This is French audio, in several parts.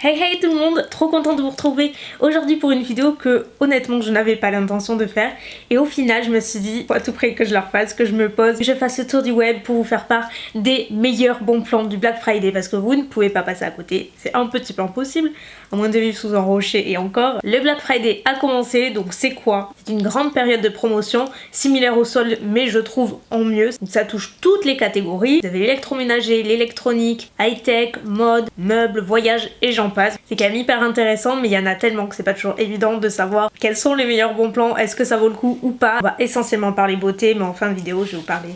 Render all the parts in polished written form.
Hey hey tout le monde, trop contente de vous retrouver aujourd'hui pour une vidéo que honnêtement je n'avais pas l'intention de faire et au final je me suis dit faut à tout prix que je la refasse, que je me pose, que je fasse le tour du web pour vous faire part des meilleurs bons plans du Black Friday parce que vous ne pouvez pas passer à côté, c'est un petit peu impossible à moins de vivre sous un rocher et encore. Le Black Friday a commencé, donc c'est quoi? C'est une grande période de promotion similaire au solde mais je trouve en mieux, donc ça touche toutes les catégories, vous avez l'électroménager, l'électronique, high-tech, mode, meubles, voyage et j'en passe. C'est quand même hyper intéressant mais il y en a tellement que c'est pas toujours évident de savoir quels sont les meilleurs bons plans, est-ce que ça vaut le coup ou pas. On va essentiellement parler beauté mais en fin de vidéo je vais vous parler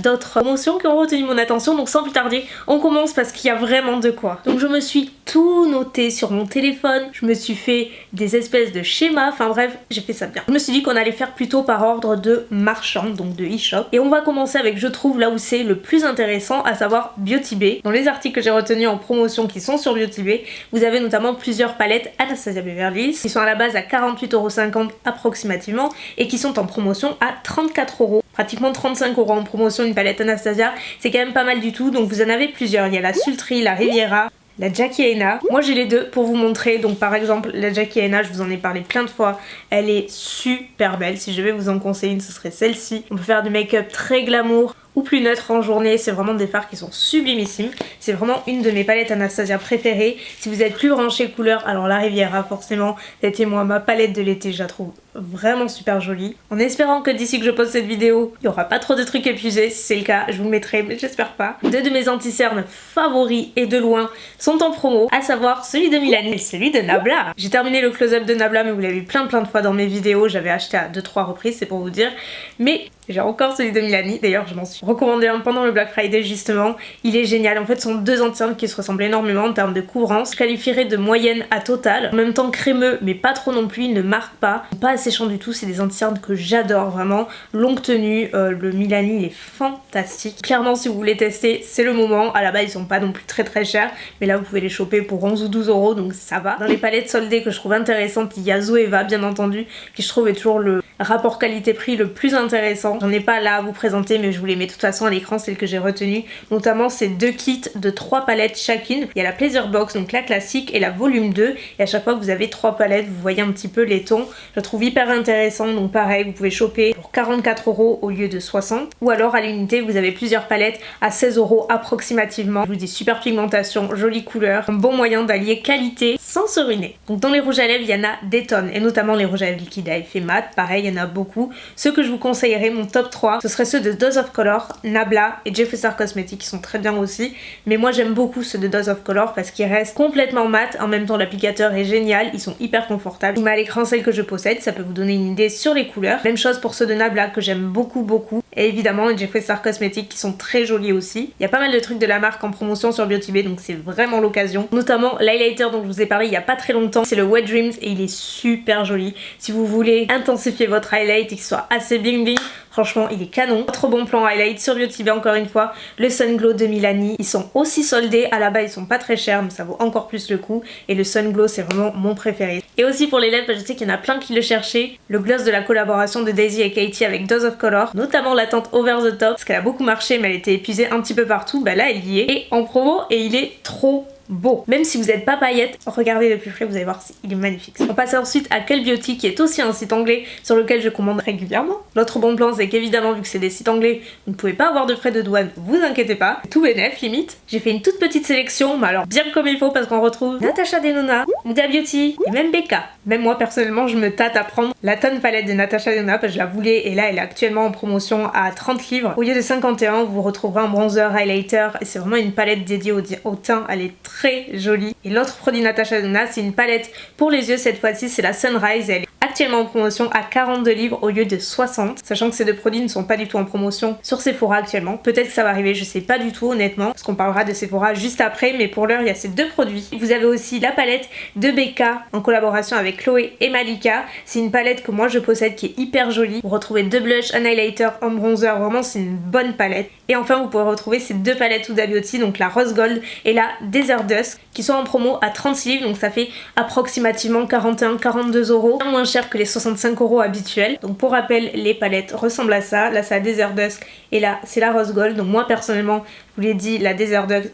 d'autres promotions qui ont retenu mon attention, donc sans plus tarder on commence parce qu'il y a vraiment de quoi. Donc je me suis tout noté sur mon téléphone, je me suis fait des espèces de schémas, enfin bref j'ai fait ça bien. Je me suis dit qu'on allait faire plutôt par ordre de marchand, donc de e-shop, et on va commencer avec je trouve là où c'est le plus intéressant, à savoir Beauty Bay. Dans les articles que j'ai retenus en promotion qui sont sur Beauty Bay, vous avez notamment plusieurs palettes Anastasia Beverly Hills qui sont à la base à 48,50€ approximativement et qui sont en promotion à 34€. Pratiquement 35€ en promotion une palette Anastasia, c'est quand même pas mal du tout. Donc vous en avez plusieurs, il y a la Sultry, la Riviera, la Jackie Aina. Moi j'ai les deux pour vous montrer. Donc par exemple la Jackie Aina, je vous en ai parlé plein de fois, elle est super belle. Si je vais vous en conseiller une, ce serait celle-ci. On peut faire du make-up très glamour ou plus neutre en journée, c'est vraiment des fards qui sont sublimissimes. C'est vraiment une de mes palettes Anastasia préférées. Si vous êtes plus branché couleur, alors la Riviera forcément, c'était moi ma palette de l'été, je la trouve vraiment super jolie. En espérant que d'ici que je poste cette vidéo, il n'y aura pas trop de trucs épuisés. Si c'est le cas, je vous le mettrai, mais j'espère pas. Deux de mes anti-cernes favoris et de loin sont en promo, à savoir celui de Milani et celui de Nabla. J'ai terminé le close-up de Nabla, mais vous l'avez vu plein de fois dans mes vidéos. J'avais acheté à 2-3 reprises, c'est pour vous dire. Mais j'ai encore celui de Milani, d'ailleurs je m'en suis recommandé un pendant le Black Friday justement. Il est génial, en fait ce sont deux anti-cernes qui se ressemblent énormément en termes de couvrance. Je qualifierais de moyenne à totale, en même temps crémeux mais pas trop non plus, il ne marque pas, pas asséchant du tout, c'est des anti-cernes que j'adore vraiment. Longue tenue, le Milani il est fantastique. Clairement si vous voulez tester c'est le moment, à la base ils sont pas non plus très chers, mais là vous pouvez les choper pour 11 ou 12€ donc ça va. Dans les palettes soldées que je trouve intéressantes, il y a Zoeva bien entendu, qui je trouve est toujours le rapport qualité-prix le plus intéressant. J'en ai pas là à vous présenter mais je vous les mets de toute façon à l'écran, celles que j'ai retenues. Notamment ces deux kits de 3 palettes chacune. Il y a la Pleasure Box, donc la classique, et la volume 2. Et à chaque fois que vous avez 3 palettes, vous voyez un petit peu les tons. Je le trouve hyper intéressant, donc pareil, vous pouvez choper pour 44€ au lieu de 60. Ou alors à l'unité, vous avez plusieurs palettes à 16€ approximativement. Je vous dis super pigmentation, jolie couleur, un bon moyen d'allier qualité sans se ruiner. Donc dans les rouges à lèvres, il y en a des tonnes, et notamment les rouges à lèvres liquides à effet mat. Pareil, il y en a beaucoup. Ceux que je vous conseillerais, mon top 3, ce serait ceux de Dose of Color, Nabla et Jeffree Star Cosmetics qui sont très bien aussi. Mais moi j'aime beaucoup ceux de Dose of Color parce qu'ils restent complètement mat. En même temps l'applicateur est génial, ils sont hyper confortables. Je vous mets à l'écran celles que je possède, ça peut vous donner une idée sur les couleurs. Même chose pour ceux de Nabla que j'aime beaucoup. Et évidemment les Jeffree Star Cosmetics qui sont très jolis aussi. Il y a pas mal de trucs de la marque en promotion sur Beauty Bay donc c'est vraiment l'occasion. Notamment l'highlighter dont je vous ai parlé il y a pas très longtemps, c'est le Wet Dreams et il est super joli. Si vous voulez intensifier votre highlight et qu'il soit assez bling bling, franchement il est canon. Autre bon plan highlight sur Beauty Bay encore une fois, le Sun Glow de Milani. Ils sont aussi soldés, à la base ils sont pas très chers mais ça vaut encore plus le coup. Et le Sun Glow c'est vraiment mon préféré. Et aussi pour les lèvres, je sais qu'il y en a plein qui le cherchaient, le gloss de la collaboration de Daisy et Katie avec Dose of Color, notamment la teinte Over the Top, parce qu'elle a beaucoup marché mais elle était épuisée un petit peu partout. Bah là elle y est, et en promo, et il est trop beau. Même si vous n'êtes pas paillette, regardez de plus près, vous allez voir, il est magnifique. On passe ensuite à Quelle Beauty qui est aussi un site anglais sur lequel je commande régulièrement. L'autre bon plan c'est qu'évidemment vu que c'est des sites anglais, vous ne pouvez pas avoir de frais de douane, vous inquiétez pas, tout bénef limite. J'ai fait une toute petite sélection, mais alors bien comme il faut parce qu'on retrouve Natasha Denona, Huda Beauty et même Becca. Même moi personnellement je me tâte à prendre la tonne palette de Natasha Denona parce que je la voulais et là elle est actuellement en promotion à 30 livres. Au lieu de 51, vous retrouverez un bronzer, highlighter et c'est vraiment une palette dédiée au teint, elle est très jolie. Et l'autre produit Natasha Denona, c'est une palette pour les yeux, cette fois-ci c'est la Sunrise et elle est actuellement en promotion à 42 livres au lieu de 60, sachant que ces deux produits ne sont pas du tout en promotion sur Sephora actuellement. Peut-être que ça va arriver, je sais pas du tout honnêtement, parce qu'on parlera de Sephora juste après, mais pour l'heure il y a ces deux produits. Vous avez aussi la palette de Becca en collaboration avec Chloé et Malika. C'est une palette que moi je possède qui est hyper jolie. Vous retrouvez deux blushs, un highlighter, un bronzer, vraiment c'est une bonne palette. Et enfin vous pourrez retrouver ces deux palettes Huda Beauty, donc la Rose Gold et la Desert Dusk, qui sont en promo à 36 livres, donc ça fait approximativement 41-42€, bien moins cher que les 65€ habituels. Donc pour rappel, les palettes ressemblent à ça. Là c'est la Desert Dusk et là c'est la Rose Gold. Donc moi personnellement, je vous l'ai dit, la Desert Dusk,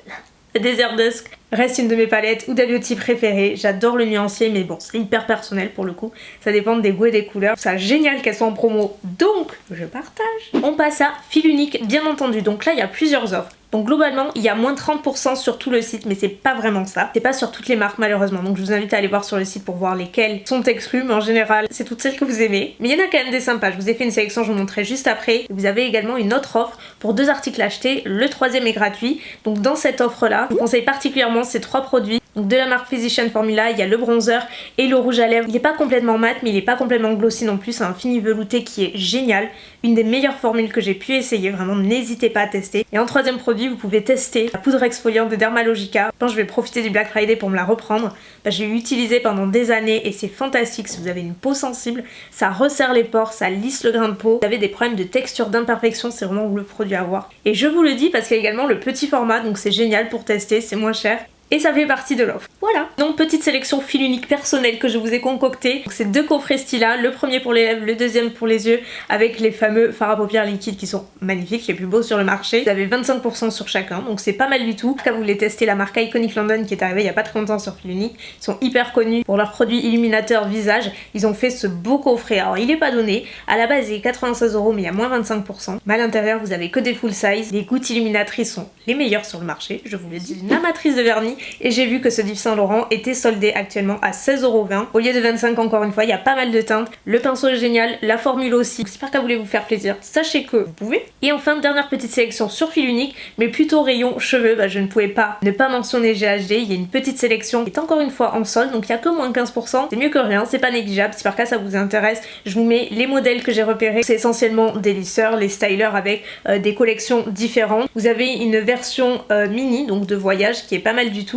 Desert Dusk reste une de mes palettes Huda Beauty préférées. J'adore le nuancier, mais bon, c'est hyper personnel pour le coup. Ça dépend des goûts et des couleurs. C'est génial qu'elles soient en promo, donc je partage. On passe à fil unique, bien entendu. Donc là, il y a plusieurs offres. Donc globalement, il y a moins de 30% sur tout le site, mais c'est pas vraiment ça. C'est pas sur toutes les marques malheureusement, donc je vous invite à aller voir sur le site pour voir lesquelles sont exclues, mais en général, c'est toutes celles que vous aimez. Mais il y en a quand même des sympas, je vous ai fait une sélection, je vous montrerai juste après. Vous avez également une autre offre pour 2 articles achetés, le troisième est gratuit. Donc dans cette offre-là, je vous conseille particulièrement ces 3 produits. Donc de la marque Physician Formula, il y a le bronzer et le rouge à lèvres. Il n'est pas complètement mat, mais il n'est pas complètement glossy non plus. C'est un fini velouté qui est génial. Une des meilleures formules que j'ai pu essayer, vraiment n'hésitez pas à tester. Et en troisième produit, vous pouvez tester la poudre exfoliante de Dermalogica. Quand je vais profiter du Black Friday pour me la reprendre, j'ai utilisé pendant des années et c'est fantastique. Si vous avez une peau sensible, ça resserre les pores, ça lisse le grain de peau. Vous avez des problèmes de texture, d'imperfection, c'est vraiment le produit à avoir. Et je vous le dis parce qu'il y a également le petit format, donc c'est génial pour tester, c'est moins cher. Et ça fait partie de l'offre. Voilà. Donc petite sélection fil unique personnelle que je vous ai concocté. C'est 2 coffrets Stila, le premier pour les lèvres, le deuxième pour les yeux, avec les fameux fards à paupières liquides qui sont magnifiques, les plus beaux sur le marché. Vous avez 25% sur chacun, donc c'est pas mal du tout. Quand vous voulez tester la marque Iconic London qui est arrivée il y a pas très longtemps sur fil unique, ils sont hyper connus pour leurs produits illuminateurs visage. Ils ont fait ce beau coffret. Alors il est pas donné, à la base il est 96 €, mais il y a moins 25%. Mais à l'intérieur vous avez que des full size. Les gouttes illuminatrices sont les meilleures sur le marché, je vous le dis. Une amatrice de vernis. Et j'ai vu que ce Yves Saint Laurent était soldé actuellement à 16,20 € au lieu de 25 encore une fois. Il y a pas mal de teintes, le pinceau est génial, la formule aussi. J'espère qu'elle voulait vous faire plaisir, sachez que vous pouvez. Et enfin dernière petite sélection sur fil unique, mais plutôt rayon cheveux. Je ne pouvais pas ne pas mentionner GHD. Il y a une petite sélection qui est encore une fois en solde, donc il y a que moins 15%. C'est mieux que rien, c'est pas négligeable. Si par cas ça vous intéresse, je vous mets les modèles que j'ai repérés. C'est essentiellement des lisseurs, les stylers avec des collections différentes. Vous avez une version mini, donc de voyage, qui est pas mal du tout.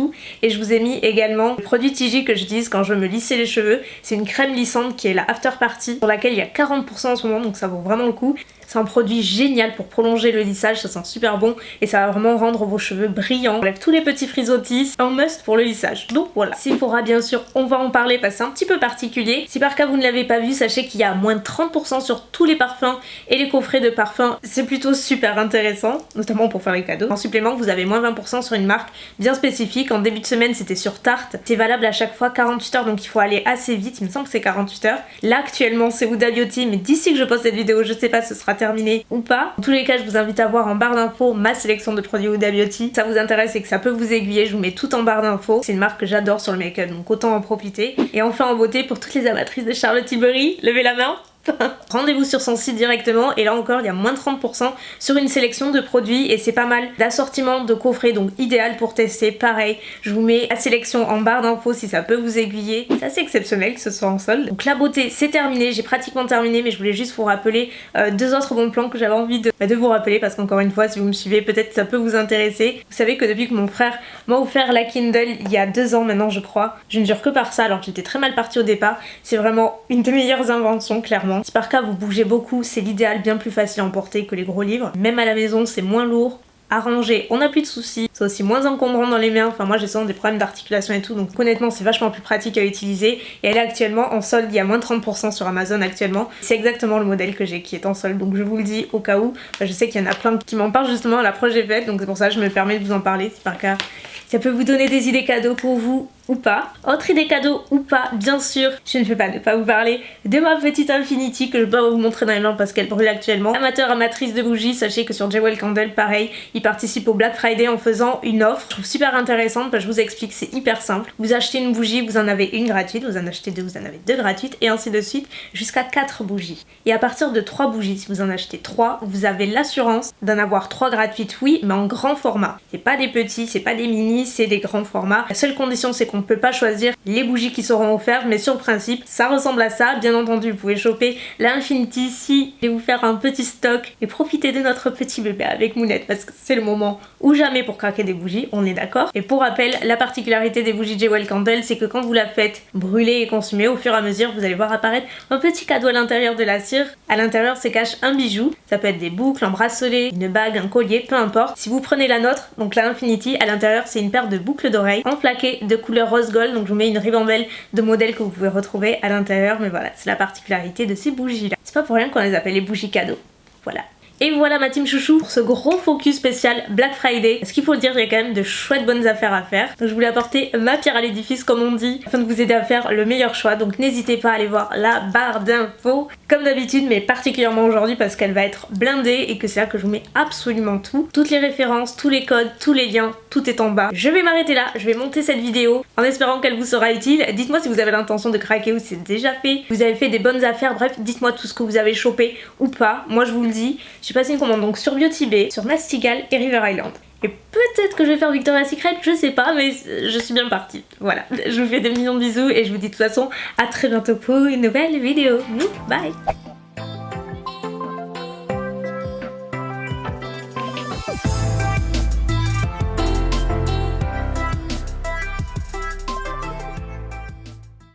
Et je vous ai mis également le produit Tigi que j'utilise quand je veux me lisser les cheveux. C'est une crème lissante qui est la After Party, sur laquelle il y a 40% en ce moment, donc ça vaut vraiment le coup. C'est un produit génial pour prolonger le lissage, ça sent super bon et ça va vraiment rendre vos cheveux brillants. On enlève tous les petits frisottis, un must pour le lissage. Donc voilà. Sephora bien sûr, on va en parler parce que c'est un petit peu particulier. Si par cas vous ne l'avez pas vu, sachez qu'il y a moins de 30% sur tous les parfums et les coffrets de parfums. C'est plutôt super intéressant, notamment pour faire les cadeaux. En supplément, vous avez moins 20% sur une marque bien spécifique. En début de semaine, c'était sur Tarte. C'est valable à chaque fois 48 heures, donc il faut aller assez vite. Il me semble que c'est 48 heures. Là actuellement, c'est Huda Beauty, mais d'ici que je poste cette vidéo, je sais pas, ce sera terminé ou pas. En tous les cas, je vous invite à voir en barre d'infos ma sélection de produits Huda Beauty. Si ça vous intéresse et que ça peut vous aiguiller, je vous mets tout en barre d'infos. C'est une marque que j'adore sur le make-up, donc autant en profiter. Et enfin en beauté, pour toutes les amatrices de Charlotte Tilbury, levez la main. Rendez-vous sur son site directement et là encore il y a moins de 30% sur une sélection de produits et c'est pas mal d'assortiment de coffrets, donc idéal pour tester. Pareil, je vous mets la sélection en barre d'infos si ça peut vous aiguiller. C'est assez exceptionnel que ce soit en solde. Donc la beauté c'est terminé, j'ai pratiquement terminé, mais je voulais juste vous rappeler 2 autres bons plans que j'avais envie de vous rappeler parce qu'encore une fois si vous me suivez peut-être que ça peut vous intéresser. Vous savez que depuis que mon frère m'a offert la Kindle il y a 2 ans maintenant je crois, je ne jure que par ça alors que j'étais très mal partie au départ. C'est vraiment une des meilleures inventions clairement. Si par cas vous bougez beaucoup, c'est l'idéal, bien plus facile à emporter que les gros livres. Même à la maison, c'est moins lourd à ranger, on n'a plus de soucis, c'est aussi moins encombrant dans les mains. Enfin moi j'ai souvent des problèmes d'articulation et tout, donc honnêtement c'est vachement plus pratique à utiliser. Et elle est actuellement en solde, il y a moins de 30% sur Amazon actuellement. C'est exactement le modèle que j'ai qui est en solde, donc je vous le dis au cas où. Je sais qu'il y en a plein qui m'en parlent justement à l'approche des fêtes, donc c'est pour ça que je me permets de vous en parler, si par cas ça peut vous donner des idées cadeaux pour vous ou pas. Autre idée cadeau ou pas, bien sûr, je ne peux pas ne pas vous parler de ma petite Infinity que je dois vous montrer dans les lampes parce qu'elle brûle actuellement. Amateur, amatrice de bougies, sachez que sur Jewel Candle, pareil, ils participent au Black Friday en faisant une offre. Je trouve super intéressante parce que je vous explique, c'est hyper simple. Vous achetez une bougie, vous en avez une gratuite, vous en achetez 2, vous en avez 2 gratuites et ainsi de suite jusqu'à 4 bougies. Et à partir de 3 bougies, si vous en achetez 3, vous avez l'assurance d'en avoir 3 gratuites, oui, mais en grand format. C'est pas des petits, c'est pas des mini, c'est des grands formats. La seule condition c'est qu'on ne peut pas choisir les bougies qui seront offertes, mais sur le principe ça ressemble à ça. Bien entendu vous pouvez choper l'Infinity si et vous faire un petit stock et profiter de notre petit bébé avec Mounette parce que c'est le moment ou jamais pour craquer des bougies, on est d'accord. Et pour rappel, la particularité des bougies Jewel Candle, c'est que quand vous la faites brûler et consumer, au fur et à mesure vous allez voir apparaître un petit cadeau à l'intérieur de la cire. À l'intérieur se cache un bijou, ça peut être des boucles, un bracelet, une bague, un collier, peu importe. Si vous prenez la nôtre, donc la Infinity, à l'intérieur c'est une paire de boucles d'oreilles en plaqué de couleur rose gold, donc je vous mets une ribambelle de modèles que vous pouvez retrouver à l'intérieur, mais voilà, c'est la particularité de ces bougies là. C'est pas pour rien qu'on les appelle les bougies cadeaux. Voilà. Et voilà ma team chouchou pour ce gros focus spécial Black Friday. Parce qu'il faut le dire, il y a quand même de chouettes bonnes affaires à faire. Donc je voulais apporter ma pierre à l'édifice comme on dit, afin de vous aider à faire le meilleur choix. Donc n'hésitez pas à aller voir la barre d'infos comme d'habitude, mais particulièrement aujourd'hui parce qu'elle va être blindée et que c'est là que je vous mets absolument tout. Toutes les références, tous les codes, tous les liens, tout est en bas. Je vais m'arrêter là, je vais monter cette vidéo en espérant qu'elle vous sera utile. Dites-moi si vous avez l'intention de craquer ou si c'est déjà fait. Vous avez fait des bonnes affaires, bref, dites-moi tout ce que vous avez chopé ou pas. Moi je vous le dis, j'ai passé une commande donc sur Biotibé, sur Nastigal et River Island. Et peut-être que je vais faire Victoria's Secret, je sais pas, mais je suis bien partie. Voilà, je vous fais des millions de bisous et je vous dis de toute façon à très bientôt pour une nouvelle vidéo. Bye!